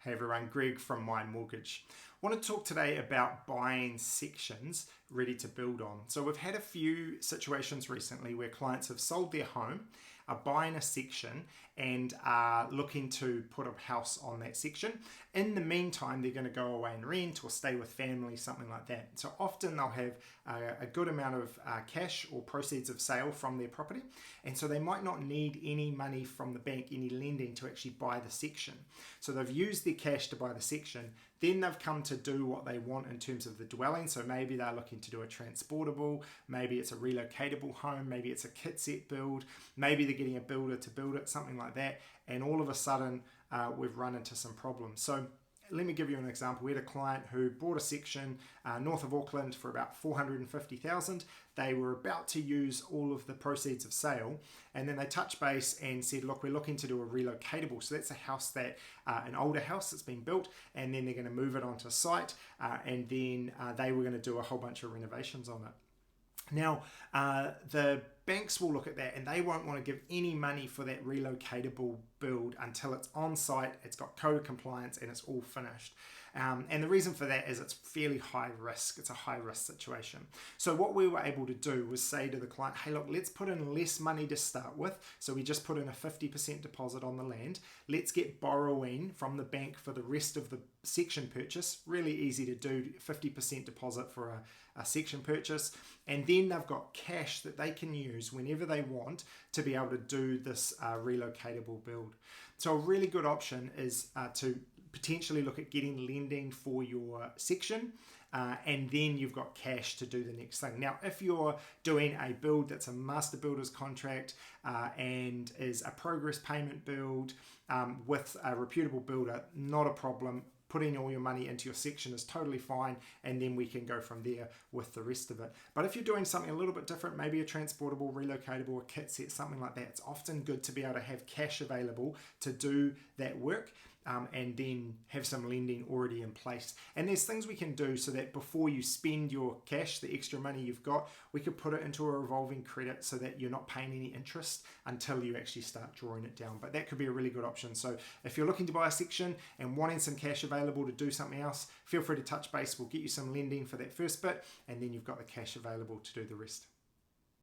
Hey everyone, Greg from Mind Mortgage. I want to talk today about buying sections ready to build on. So we've had a few situations recently where clients have sold their home, are buying a section and are looking to put a house on that section. In the meantime, they're going to go away and rent or stay with family, something like that. So often they'll have a good amount of cash or proceeds of sale from their property. And so they might not need any money from the bank, any lending to actually buy the section. So they've used their cash to buy the section. Then they've come to do what they want in terms of the dwelling. So maybe they're looking to do a transportable, maybe it's a relocatable home, maybe it's a kit set build, maybe they're getting a builder to build it, something like that. And all of a sudden, we've run into some problems. So let me give you an example. We had a client who bought a section north of Auckland for about $450,000. They were about to use all of the proceeds of sale, and then they touched base and said, look, we're looking to do a relocatable. So that's a house that, an older house that's been built, and then they're going to move it onto site, and then they were going to do a whole bunch of renovations on it. Now, the banks will look at that and they won't want to give any money for that relocatable build until it's on site, it's got code compliance and it's all finished. And the reason for that is it's fairly high risk. It's a high risk situation. So what we were able to do was say to the client, hey, look, let's put in less money to start with. So we just put in a 50% deposit on the land. Let's get borrowing from the bank for the rest of the section purchase. Really easy to do, 50% deposit for a section purchase. And then they've got cash that they can use whenever they want to be able to do this relocatable build. So a really good option is to potentially look at getting lending for your section, and then you've got cash to do the next thing. Now, if you're doing a build that's a master builder's contract and is a progress payment build with a reputable builder, not a problem. Putting all your money into your section is totally fine, and then we can go from there with the rest of it. But if you're doing something a little bit different, maybe a transportable, relocatable, a kit set, something like that, it's often good to be able to have cash available to do that work. And then have some lending already in place. And there's things we can do so that before you spend your cash, the extra money you've got, we could put it into a revolving credit so that you're not paying any interest until you actually start drawing it down. But that could be a really good option. So if you're looking to buy a section and wanting some cash available to do something else, feel free to touch base. We'll get you some lending for that first bit, and then you've got the cash available to do the rest.